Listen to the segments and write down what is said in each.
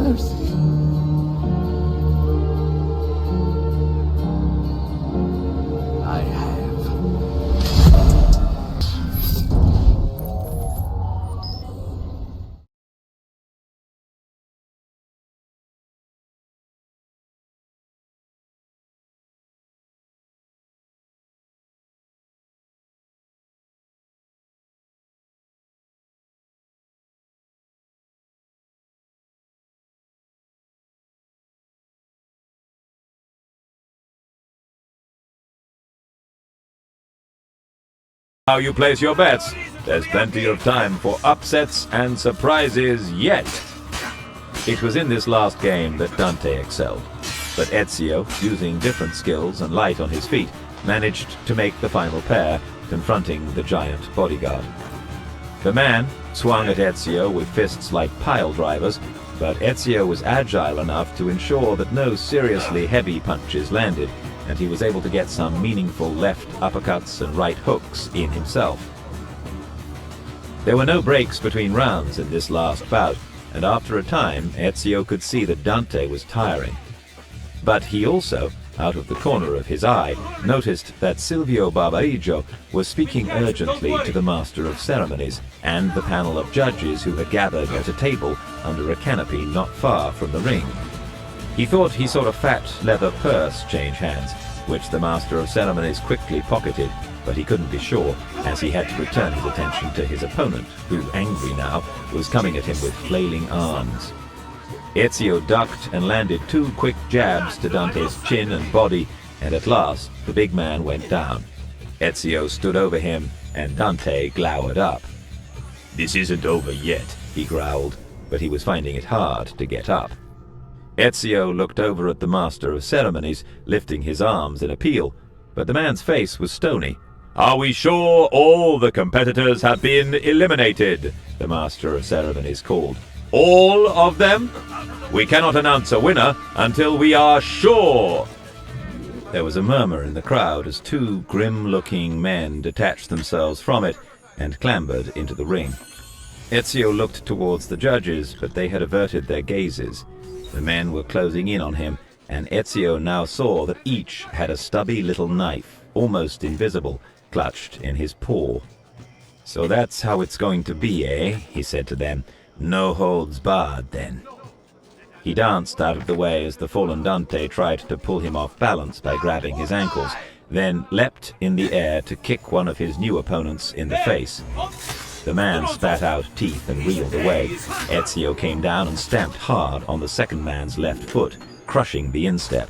others. I have. How you place your bets. There's plenty of time for upsets and surprises yet. It was in this last game that Dante excelled, but Ezio, using different skills and light on his feet, managed to make the final pair, confronting the giant bodyguard. The man swung at Ezio with fists like pile drivers, but Ezio was agile enough to ensure that no seriously heavy punches landed, and he was able to get some meaningful left uppercuts and right hooks in himself. There were no breaks between rounds in this last bout, and after a time Ezio could see that Dante was tiring. But he also, out of the corner of his eye, noticed that Silvio Barbarigo was speaking urgently to the Master of Ceremonies and the panel of judges who had gathered at a table under a canopy not far from the ring. He thought he saw a fat leather purse change hands, which the Master of Ceremonies quickly pocketed, but he couldn't be sure, as he had to return his attention to his opponent, who, angry now, was coming at him with flailing arms. Ezio ducked and landed 2 quick jabs to Dante's chin and body, and at last the big man went down. Ezio stood over him, and Dante glowered up. "This isn't over yet," he growled, but he was finding it hard to get up. Ezio looked over at the Master of Ceremonies, lifting his arms in appeal, but the man's face was stony. "Are we sure all the competitors have been eliminated?" the Master of Ceremonies called. "All of them? We cannot announce a winner until we are sure." There was a murmur in the crowd as 2 grim-looking men detached themselves from it and clambered into the ring. Ezio looked towards the judges, but they had averted their gazes. The men were closing in on him, and Ezio now saw that each had a stubby little knife, almost invisible, clutched in his paw. "So that's how it's going to be, eh?" he said to them. "No holds barred, then." He danced out of the way as the fallen Dante tried to pull him off balance by grabbing his ankles, then leapt in the air to kick one of his new opponents in the face. The man spat out teeth and reeled away. Ezio came down and stamped hard on the second man's left foot, crushing the instep.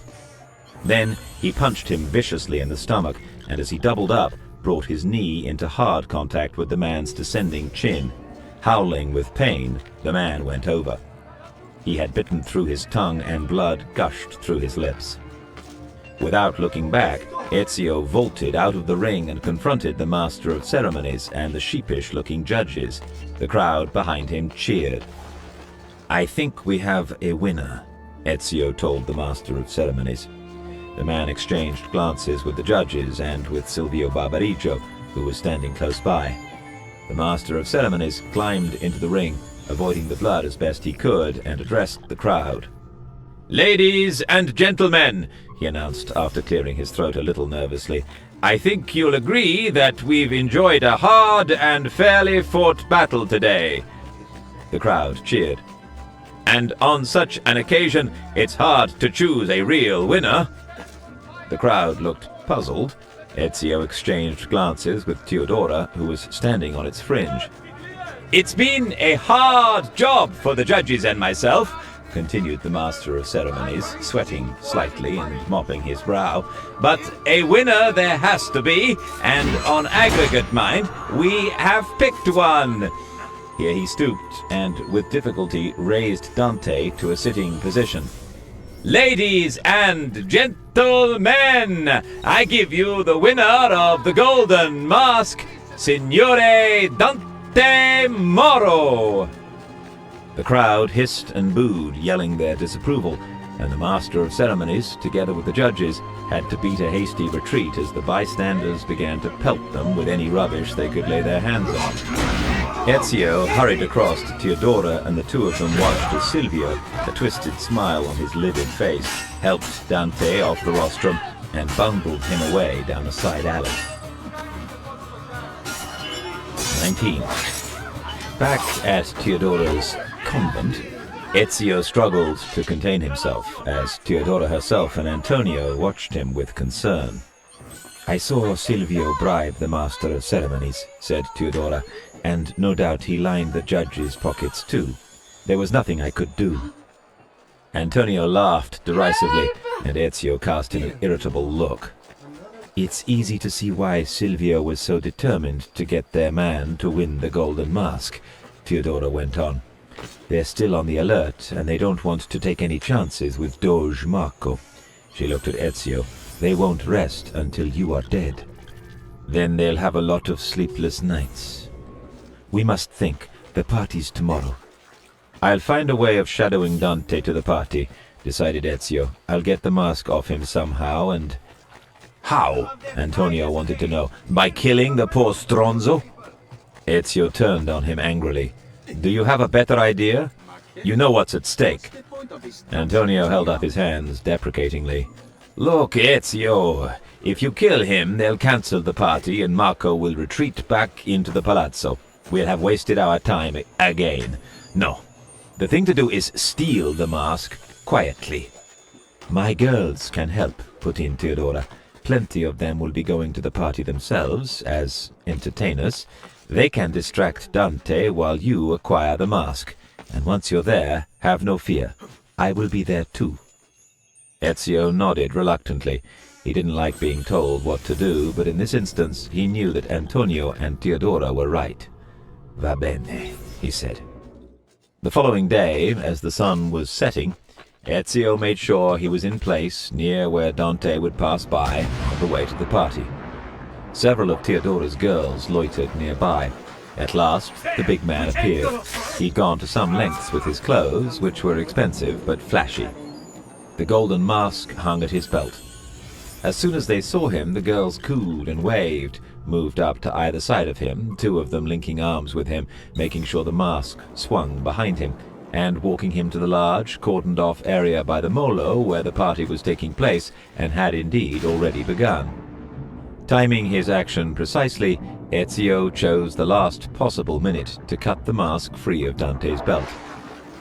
Then he punched him viciously in the stomach, and as he doubled up, brought his knee into hard contact with the man's descending chin. Howling with pain, the man went over. He had bitten through his tongue, and blood gushed through his lips. Without looking back, Ezio vaulted out of the ring and confronted the Master of Ceremonies and the sheepish-looking judges. The crowd behind him cheered. "I think we have a winner," Ezio told the Master of Ceremonies. The man exchanged glances with the judges and with Silvio Barbarigo, who was standing close by. The Master of Ceremonies climbed into the ring, avoiding the blood as best he could, and addressed the crowd. "Ladies and gentlemen," he announced after clearing his throat a little nervously, "I think you'll agree that we've enjoyed a hard and fairly fought battle today." The crowd cheered. "And on such an occasion, it's hard to choose a real winner." The crowd looked puzzled. Ezio exchanged glances with Teodora, who was standing on its fringe. "It's been a hard job for the judges and myself," continued the Master of Ceremonies, sweating slightly and mopping his brow, "but a winner there has to be, and on aggregate mind, we have picked one." Here he stooped and, with difficulty, raised Dante to a sitting position. "Ladies and gentlemen, I give you the winner of the Golden Mask, Signore Dante Moro." The crowd hissed and booed, yelling their disapproval, and the Master of Ceremonies, together with the judges, had to beat a hasty retreat as the bystanders began to pelt them with any rubbish they could lay their hands on. Ezio hurried across to Theodora, and the two of them watched as Silvio, a twisted smile on his livid face, helped Dante off the rostrum and bundled him away down a side alley. 19. Back at Theodora's convent, Ezio struggled to contain himself as Theodora herself and Antonio watched him with concern. "I saw Silvio bribe the master of ceremonies," said Theodora, "and no doubt he lined the judge's pockets too. There was nothing I could do." Antonio laughed derisively, and Ezio cast him an irritable look. "It's easy to see why Silvio was so determined to get their man to win the golden mask," Theodora went on. "They're still on the alert, and they don't want to take any chances with Doge Marco." She looked at Ezio. "They won't rest until you are dead. Then they'll have a lot of sleepless nights. We must think. The party's tomorrow." "I'll find a way of shadowing Dante to the party," decided Ezio. "I'll get the mask off him somehow, and—" "How?" Antonio wanted to know. "By killing the poor stronzo?" Ezio turned on him angrily. "Do you have a better idea? You know what's at stake." Antonio held up his hands deprecatingly. "Look, Ezio, if you kill him, they'll cancel the party and Marco will retreat back into the palazzo. We'll have wasted our time again. No. The thing to do is steal the mask quietly." "My girls can help," put in Theodora. "Plenty of them will be going to the party themselves, as entertainers. They can distract Dante while you acquire the mask. And once you're there, have no fear. I will be there too." Ezio nodded reluctantly. He didn't like being told what to do, but in this instance he knew that Antonio and Theodora were right. "Va bene," he said. The following day, as the sun was setting, Ezio made sure he was in place near where Dante would pass by on the way to the party. Several of Theodora's girls loitered nearby. At last, the big man appeared. He'd gone to some lengths with his clothes, which were expensive but flashy. The golden mask hung at his belt. As soon as they saw him, the girls cooed and waved, moved up to either side of him, two of them linking arms with him, making sure the mask swung behind him, and walking him to the large, cordoned-off area by the molo where the party was taking place and had indeed already begun. Timing his action precisely, Ezio chose the last possible minute to cut the mask free of Dante's belt.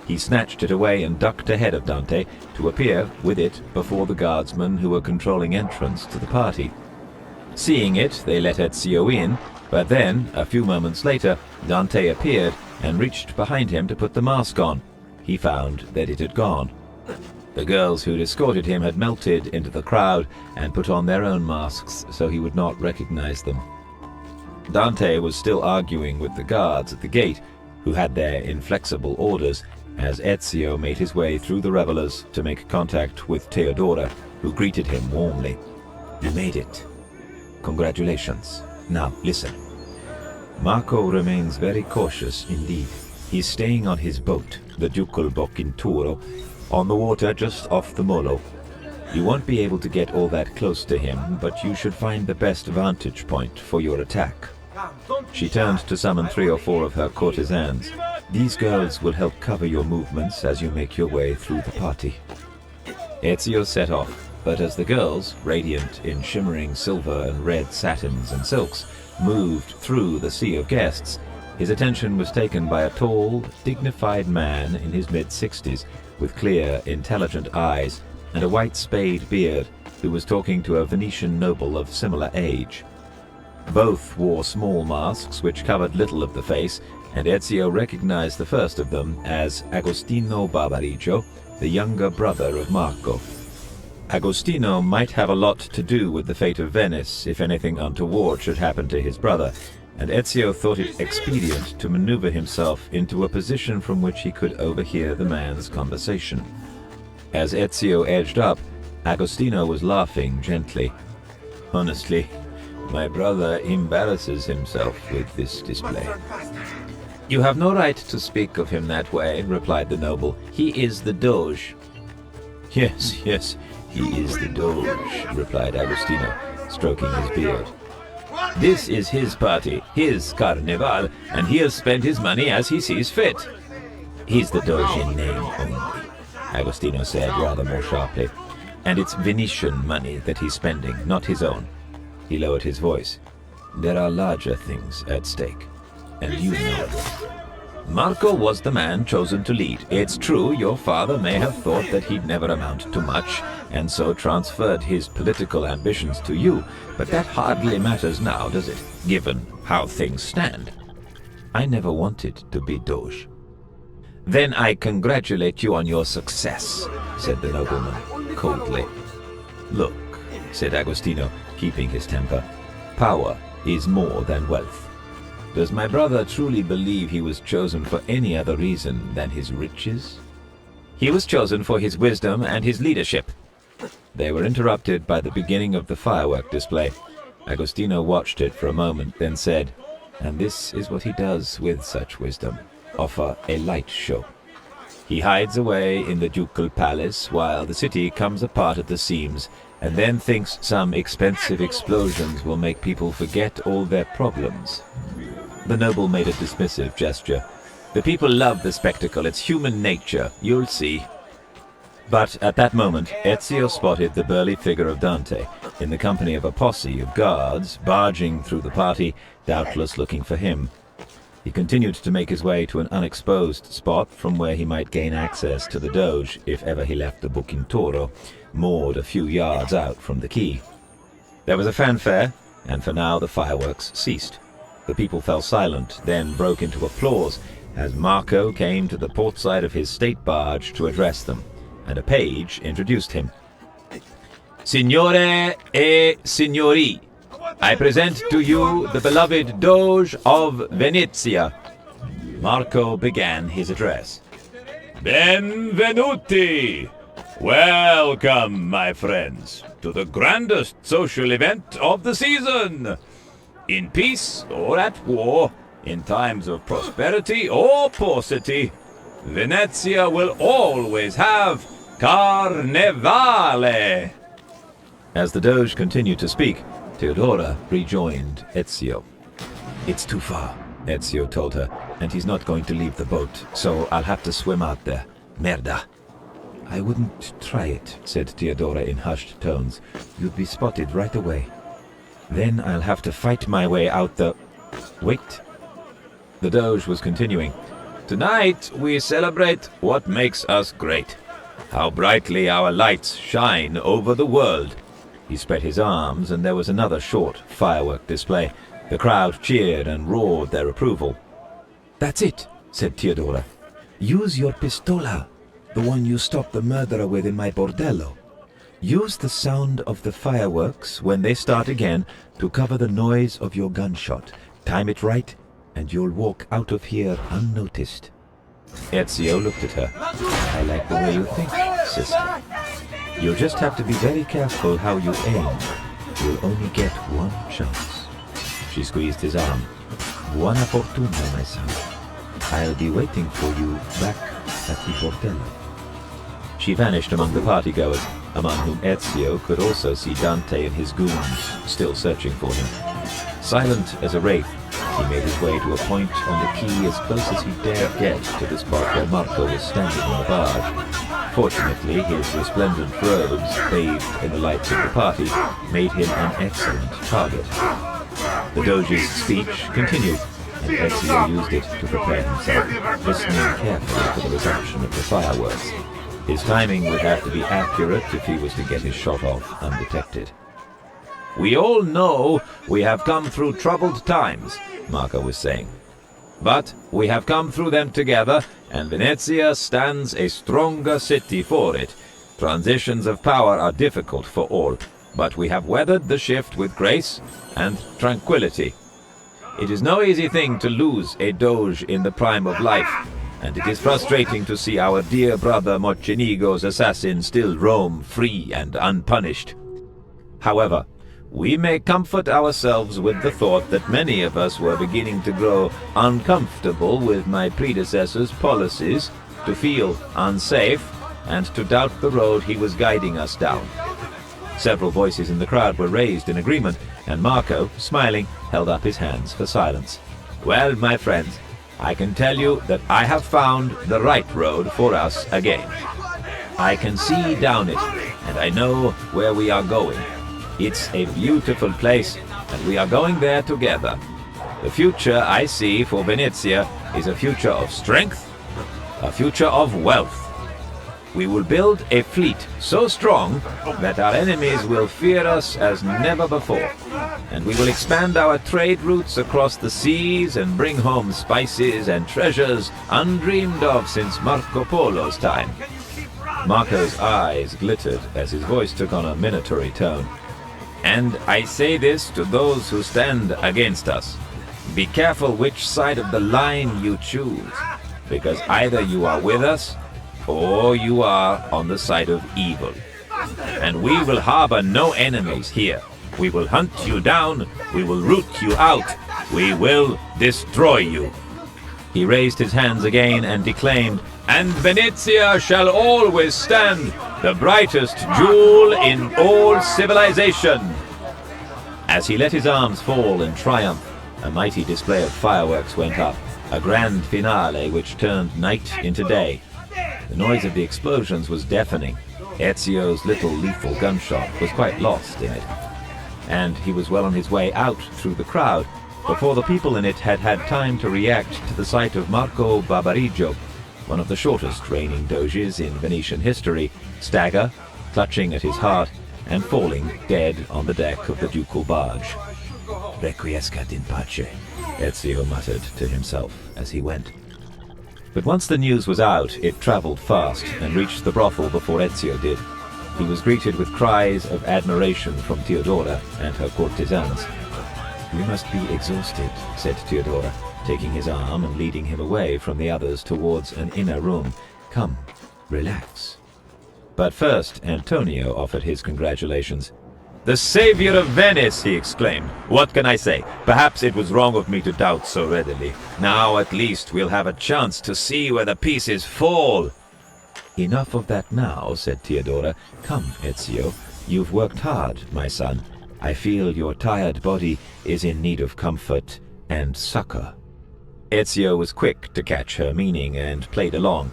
He snatched it away and ducked ahead of Dante to appear with it before the guardsmen who were controlling entrance to the party. Seeing it, they let Ezio in, but then, a few moments later, Dante appeared and reached behind him to put the mask on. He found that it had gone. The girls who'd escorted him had melted into the crowd and put on their own masks so he would not recognize them. Dante was still arguing with the guards at the gate, who had their inflexible orders, as Ezio made his way through the revelers to make contact with Theodora, who greeted him warmly. "You made it. Congratulations. Now, listen. Marco remains very cautious indeed. He's staying on his boat, the Ducal Boccinturo, on the water just off the molo. You won't be able to get all that close to him, but you should find the best vantage point for your attack." She turned to summon 3 or 4 of her courtesans. "These girls will help cover your movements as you make your way through the party." Ezio set off, but as the girls, radiant in shimmering silver and red satins and silks, moved through the sea of guests, his attention was taken by a tall, dignified man in his mid-60s, with clear, intelligent eyes and a white spade beard, who was talking to a Venetian noble of similar age. Both wore small masks which covered little of the face, and Ezio recognized the first of them as Agostino Barbarigo, the younger brother of Marco. Agostino might have a lot to do with the fate of Venice if anything untoward should happen to his brother, and Ezio thought it expedient to maneuver himself into a position from which he could overhear the man's conversation. As Ezio edged up, Agostino was laughing gently. "Honestly, my brother embarrasses himself with this display." "You have no right to speak of him that way," replied the noble. "He is the Doge." Yes, he is the Doge," replied Agostino, stroking his beard. This is his party, his carnival, and he'll spend his money as he sees fit. He's the Doge in name only, Agostino said rather more sharply. And it's Venetian money that he's spending, not his own. He lowered his voice. There are larger things at stake, and you know it. Marco was the man chosen to lead. It's true, your father may have thought that he'd never amount to much, and so transferred his political ambitions to you, but that hardly matters now, does it, given how things stand? I never wanted to be Doge. Then I congratulate you on your success, said the nobleman, coldly. Look, said Agostino, keeping his temper, power is more than wealth. Does my brother truly believe he was chosen for any other reason than his riches? He was chosen for his wisdom and his leadership. They were interrupted by the beginning of the firework display. Agostino watched it for a moment, then said, and this is what he does with such wisdom, offer a light show. He hides away in the ducal palace while the city comes apart at the seams, and then thinks some expensive explosions will make people forget all their problems. The noble made a dismissive gesture. The people love the spectacle, it's human nature, you'll see. But at that moment, Ezio spotted the burly figure of Dante, in the company of a posse of guards, barging through the party, doubtless looking for him. He continued to make his way to an unexposed spot from where he might gain access to the Doge if ever he left the Bucintoro, moored a few yards out from the quay. There was a fanfare, and for now the fireworks ceased. The people fell silent, then broke into applause as Marco came to the port side of his state barge to address them, and a page introduced him. Signore e signori, I present to you the beloved Doge of Venezia. Marco began his address. Benvenuti! Welcome, my friends, to the grandest social event of the season. In peace or at war, in times of prosperity or paucity, Venezia will always have Carnevale. As the Doge continued to speak, Teodora rejoined Ezio. It's too far, Ezio told her, and he's not going to leave the boat, so I'll have to swim out there. Merda. I wouldn't try it, said Teodora in hushed tones. You'd be spotted right away. Then I'll have to fight my way out the... Wait. The Doge was continuing. Tonight we celebrate what makes us great. How brightly our lights shine over the world. He spread his arms, and there was another short firework display. The crowd cheered and roared their approval. That's it, said Teodora. Use your pistola, the one you stopped the murderer with in my bordello. Use the sound of the fireworks when they start again to cover the noise of your gunshot. Time it right, and you'll walk out of here unnoticed. Ezio looked at her. I like the way you think, sister. You'll just have to be very careful how you aim. You'll only get one chance. She squeezed his arm. Buona fortuna, my son. I'll be waiting for you back at the bordello. She vanished among the partygoers, among whom Ezio could also see Dante and his goons, still searching for him. Silent as a wraith, he made his way to a point on the quay as close as he dared get to the spot where Marco was standing on the barge. Fortunately, his resplendent robes, bathed in the lights of the party, made him an excellent target. The Doge's speech continued, and Ezio used it to prepare himself, listening carefully for the resumption of the fireworks. His timing would have to be accurate if he was to get his shot off undetected. We all know we have come through troubled times, Marco was saying. But we have come through them together, and Venezia stands a stronger city for it. Transitions of power are difficult for all, but we have weathered the shift with grace and tranquility. It is no easy thing to lose a Doge in the prime of life, and it is frustrating to see our dear brother Mocenigo's assassin still roam free and unpunished. However, we may comfort ourselves with the thought that many of us were beginning to grow uncomfortable with my predecessor's policies, to feel unsafe, and to doubt the road he was guiding us down. Several voices in the crowd were raised in agreement, and Marco, smiling, held up his hands for silence. "Well, my friends, I can tell you that I have found the right road for us again. I can see down it, and I know where we are going. It's a beautiful place, and we are going there together. The future I see for Venezia is a future of strength, a future of wealth. We will build a fleet so strong that our enemies will fear us as never before, and we will expand our trade routes across the seas and bring home spices and treasures undreamed of since Marco Polo's time." Marco's eyes glittered as his voice took on a minatory tone. "And I say this to those who stand against us. Be careful which side of the line you choose, because either you are with us, or you are on the side of evil. And we will harbor no enemies here. We will hunt you down, we will root you out, we will destroy you." He raised his hands again and declaimed, "And Venezia shall always stand, the brightest jewel in all civilization." As he let his arms fall in triumph, a mighty display of fireworks went up, a grand finale which turned night into day. The noise of the explosions was deafening. Ezio's little lethal gunshot was quite lost in it, and he was well on his way out through the crowd before the people in it had had time to react to the sight of Marco Barbarigo, one of the shortest reigning doges in Venetian history, stagger, clutching at his heart, and falling dead on the deck of the ducal barge. "Requiescat in pace," Ezio muttered to himself as he went. But once the news was out, it traveled fast and reached the brothel before Ezio did. He was greeted with cries of admiration from Teodora and her courtesans. "You must be exhausted," said Teodora, taking his arm and leading him away from the others towards an inner room. "Come, relax." But first, Antonio offered his congratulations. "The savior of Venice!" he exclaimed. "What can I say? Perhaps it was wrong of me to doubt so readily. Now at least we'll have a chance to see where the pieces fall." "Enough of that now," said Teodora. "Come, Ezio. You've worked hard, my son. I feel your tired body is in need of comfort and succor." Ezio was quick to catch her meaning and played along.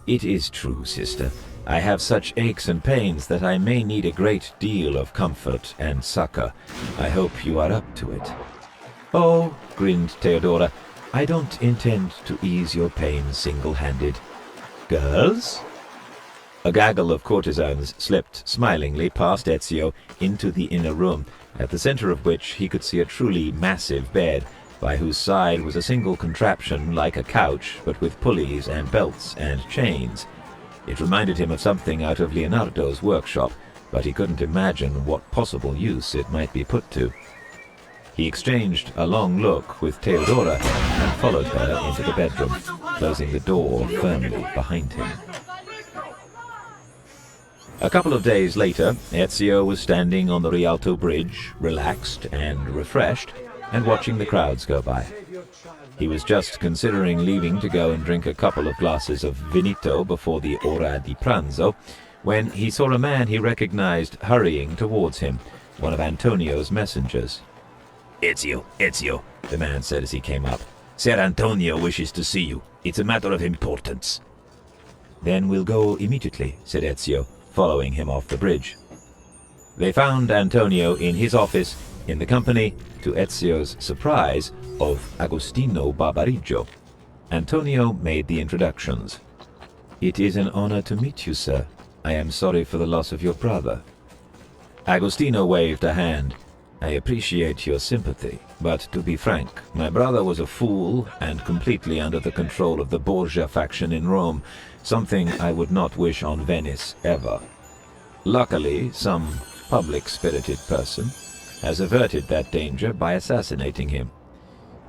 "It is true, sister. I have such aches and pains that I may need a great deal of comfort and succor. I hope you are up to it." "Oh," grinned Teodora, "I don't intend to ease your pain single-handed. Girls?" A gaggle of courtesans slipped smilingly past Ezio into the inner room, at the center of which he could see a truly massive bed, by whose side was a single contraption like a couch, but with pulleys and belts and chains. It reminded him of something out of Leonardo's workshop, but he couldn't imagine what possible use it might be put to. He exchanged a long look with Teodora and followed her into the bedroom, closing the door firmly behind him. A couple of days later, Ezio was standing on the Rialto Bridge, relaxed and refreshed, and watching the crowds go by. He was just considering leaving to go and drink a couple of glasses of vinito before the ora di pranzo, when he saw a man he recognized hurrying towards him, one of Antonio's messengers. Ezio, the man said as he came up. "Ser Antonio wishes to see you. It's a matter of importance." "Then we'll go immediately," said Ezio, following him off the bridge. They found Antonio in his office, in the company, to Ezio's surprise, of Agostino Barbarigo. Antonio made the introductions. "It is an honor to meet you, sir. I am sorry for the loss of your brother." Agostino waved a hand. "I appreciate your sympathy, but to be frank, my brother was a fool and completely under the control of the Borgia faction in Rome, something I would not wish on Venice ever. Luckily, some public-spirited person has averted that danger by assassinating him,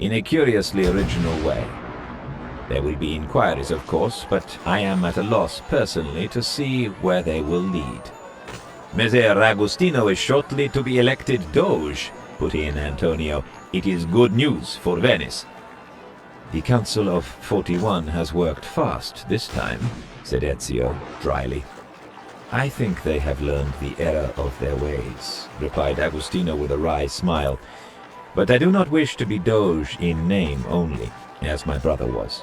in a curiously original way. There will be inquiries, of course, but I am at a loss personally to see where they will lead." "Messer Agostino is shortly to be elected Doge," put in Antonio. "It is good news for Venice." "The Council of 41 has worked fast this time," said Ezio dryly. I think they have learned the error of their ways, replied Agostino with a wry smile. But I do not wish to be Doge in name only, as my brother was.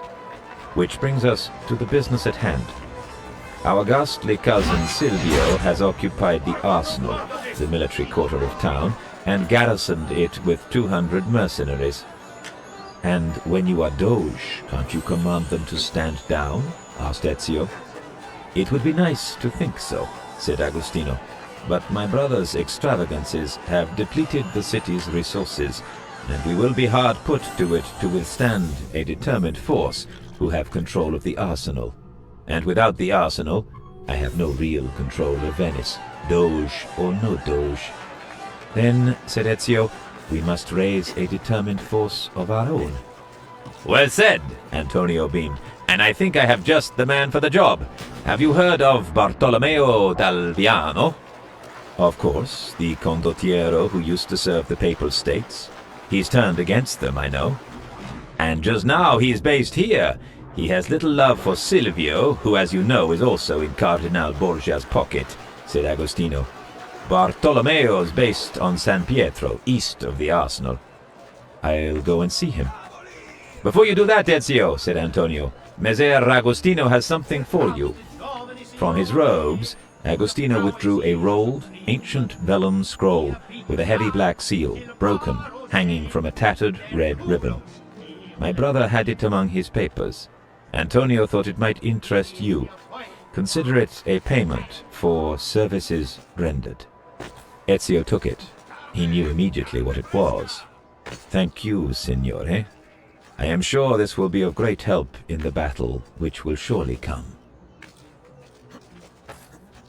Which brings us to the business at hand. Our ghastly cousin Silvio has occupied the arsenal, the military quarter of town, and garrisoned it with 200 mercenaries. And when you are Doge, can't you command them to stand down? Asked Ezio. It would be nice to think so, said Agostino, but my brother's extravagances have depleted the city's resources, and we will be hard put to it to withstand a determined force who have control of the arsenal. And without the arsenal, I have no real control of Venice, Doge or no Doge. Then, said Ezio, we must raise a determined force of our own. Well said, Antonio beamed, and I think I have just the man for the job. Have you heard of Bartolomeo d'Alviano? Of course, the condottiero who used to serve the Papal States. He's turned against them, I know. And just now he's based here. He has little love for Silvio, who, as you know, is also in Cardinal Borgia's pocket, said Agostino. Bartolomeo's based on San Pietro, east of the arsenal. I'll go and see him. Before you do that, Ezio, said Antonio, Messer Agostino has something for you. From his robes, Agostino withdrew a rolled, ancient vellum scroll with a heavy black seal, broken, hanging from a tattered red ribbon. My brother had it among his papers. Antonio thought it might interest you. Consider it a payment for services rendered. Ezio took it. He knew immediately what it was. Thank you, Signore. I am sure this will be of great help in the battle which will surely come.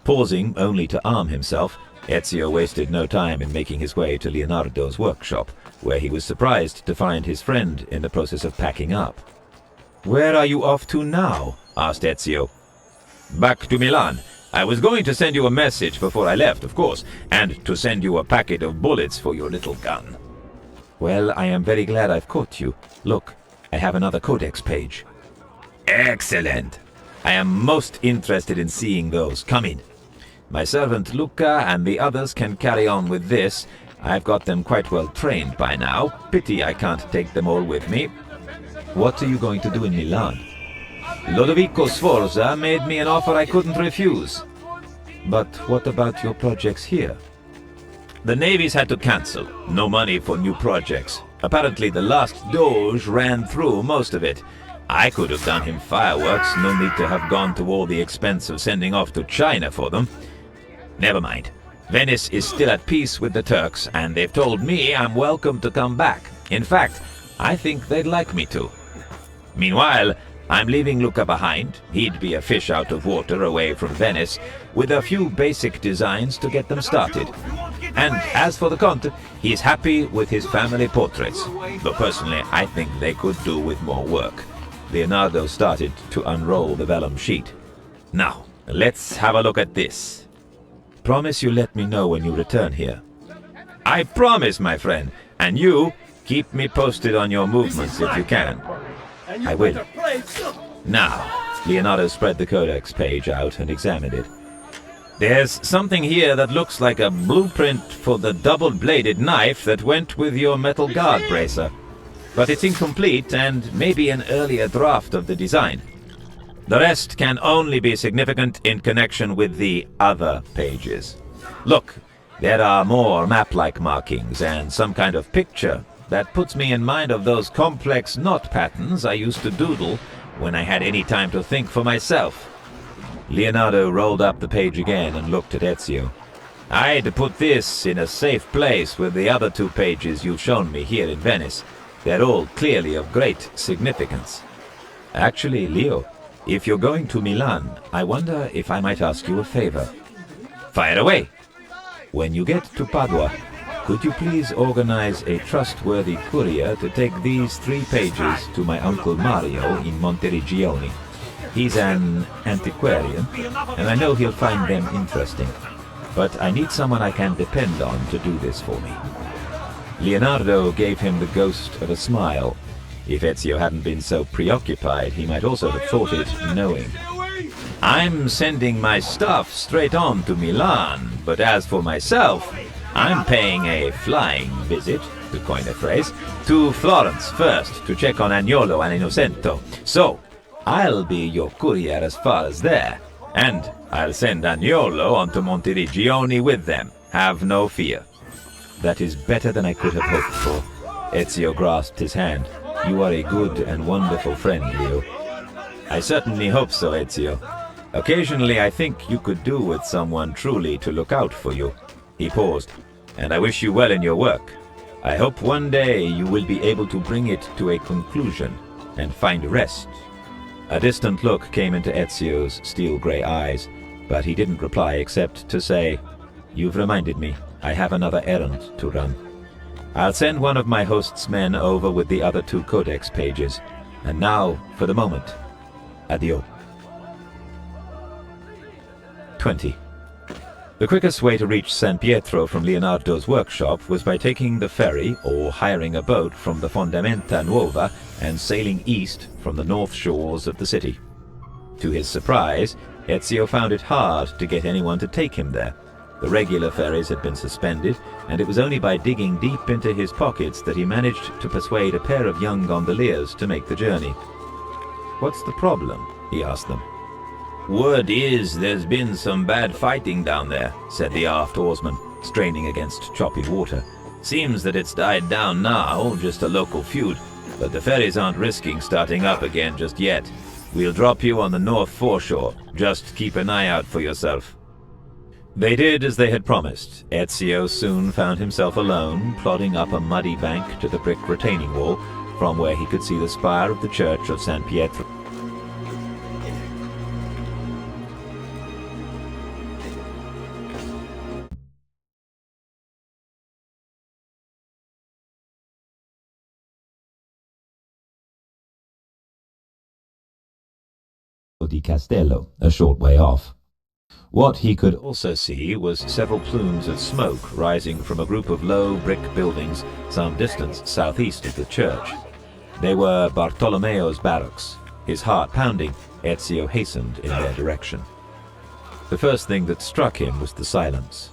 Pausing only to arm himself, Ezio wasted no time in making his way to Leonardo's workshop, where he was surprised to find his friend in the process of packing up. Where are you off to now? Asked Ezio. Back to Milan. I was going to send you a message before I left, of course, and to send you a packet of bullets for your little gun. Well, I am very glad I've caught you. Look, I have another codex page. Excellent. I am most interested in seeing those. Come in. My servant Luca and the others can carry on with this. I've got them quite well trained by now. Pity I can't take them all with me. What are you going to do in Milan? Lodovico Sforza made me an offer I couldn't refuse. But what about your projects here? The navies had to cancel. No money for new projects. Apparently the last Doge ran through most of it. I could have done him fireworks, no need to have gone to all the expense of sending off to China for them. Never mind. Venice is still at peace with the Turks, and they've told me I'm welcome to come back. In fact, I think they'd like me to. Meanwhile, I'm leaving Luca behind. He'd be a fish out of water away from Venice, with a few basic designs to get them started. And as for the Conte, he's happy with his family portraits, though personally I think they could do with more work. Leonardo started to unroll the vellum sheet. Now, let's have a look at this. Promise you let me know when you return here. I promise, my friend, and you keep me posted on your movements if you can. I will. Now, Leonardo spread the codex page out and examined it. There's something here that looks like a blueprint for the double-bladed knife that went with your metal guard bracer. But it's incomplete and maybe an earlier draft of the design. The rest can only be significant in connection with the other pages. Look, there are more map-like markings and some kind of picture that puts me in mind of those complex knot patterns I used to doodle when I had any time to think for myself. Leonardo rolled up the page again and looked at Ezio. I'd put this in a safe place with the other two pages you've shown me here in Venice. They're all clearly of great significance. Actually, Leo, if you're going to Milan, I wonder if I might ask you a favor. Fire away! When you get to Padua, could you please organize a trustworthy courier to take these 3 pages to my Uncle Mario in Monteriggioni? He's an antiquarian, and I know he'll find them interesting. But I need someone I can depend on to do this for me. Leonardo gave him the ghost of a smile. If Ezio hadn't been so preoccupied, he might also have thought it knowing. I'm sending my stuff straight on to Milan, but as for myself, I'm paying a flying visit, to coin a phrase, to Florence first to check on Agnolo and Innocento. So, I'll be your courier as far as there, and I'll send Agnolo on to Monteriggioni with them. Have no fear. That is better than I could have hoped for. Ezio grasped his hand. You are a good and wonderful friend, Leo. I certainly hope so, Ezio. Occasionally I think you could do with someone truly to look out for you. He paused. And I wish you well in your work. I hope one day you will be able to bring it to a conclusion and find rest. A distant look came into Ezio's steel-grey eyes, but he didn't reply except to say, You've reminded me. I have another errand to run. I'll send one of my host's men over with the other 2 codex pages. And now, for the moment, adieu. 20. The quickest way to reach San Pietro from Leonardo's workshop was by taking the ferry or hiring a boat from the Fondamenta Nuova and sailing east from the north shores of the city. To his surprise, Ezio found it hard to get anyone to take him there. The regular ferries had been suspended, and it was only by digging deep into his pockets that he managed to persuade a pair of young gondoliers to make the journey. What's the problem? He asked them. Word is there's been some bad fighting down there, said the aft oarsman, straining against choppy water. Seems that it's died down now, just a local feud, but the ferries aren't risking starting up again just yet. We'll drop you on the north foreshore. Just keep an eye out for yourself. They did as they had promised. Ezio soon found himself alone, plodding up a muddy bank to the brick retaining wall, from where he could see the spire of the church of San Pietro di Castello, a short way off. What he could also see was several plumes of smoke rising from a group of low brick buildings some distance southeast of the church. They were Bartolomeo's barracks. His heart pounding, Ezio hastened in their direction. The first thing that struck him was the silence.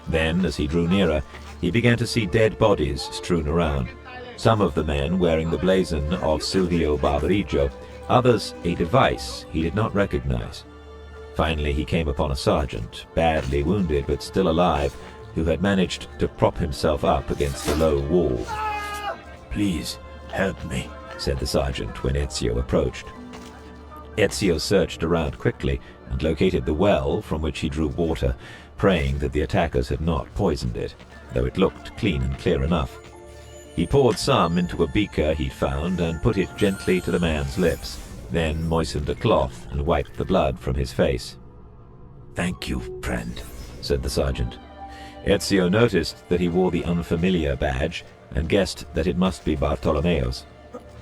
Then, as he drew nearer, he began to see dead bodies strewn around. Some of the men wearing the blazon of Silvio Barbarigo, others a device he did not recognize. Finally he came upon a sergeant, badly wounded but still alive, who had managed to prop himself up against a low wall. "Please, help me," said the sergeant when Ezio approached. Ezio searched around quickly and located the well from which he drew water, praying that the attackers had not poisoned it, though it looked clean and clear enough. He poured some into a beaker he'd found and put it gently to the man's lips, then moistened a cloth and wiped the blood from his face. "Thank you, friend," said the sergeant. Ezio noticed that he wore the unfamiliar badge and guessed that it must be Bartolomeo's.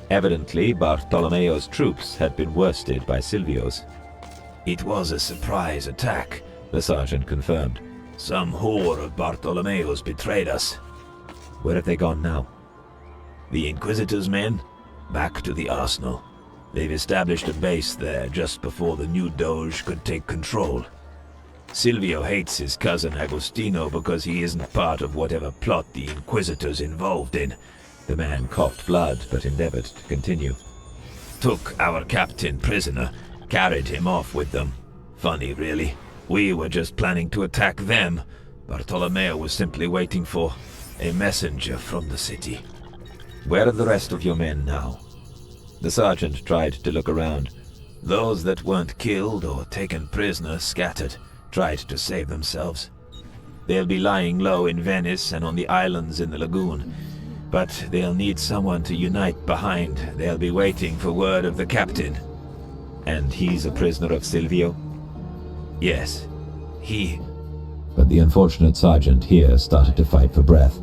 Evidently, Bartolomeo's troops had been worsted by Silvio's. "It was a surprise attack," the sergeant confirmed. "Some whore of Bartolomeo's betrayed us." "Where have they gone now?" "The Inquisitor's men? Back to the arsenal. They've established a base there just before the new Doge could take control. Silvio hates his cousin Agostino because he isn't part of whatever plot the Inquisitor's involved in." The man coughed blood but endeavored to continue. "Took our captain prisoner, carried him off with them. Funny, really. We were just planning to attack them. Bartolomeo was simply waiting for a messenger from the city." "Where are the rest of your men now?" The sergeant tried to look around. "Those that weren't killed or taken prisoner scattered, tried to save themselves. They'll be lying low in Venice and on the islands in the lagoon. But they'll need someone to unite behind. They'll be waiting for word of the captain." "And he's a prisoner of Silvio?" "Yes, he..." But the unfortunate sergeant here started to fight for breath.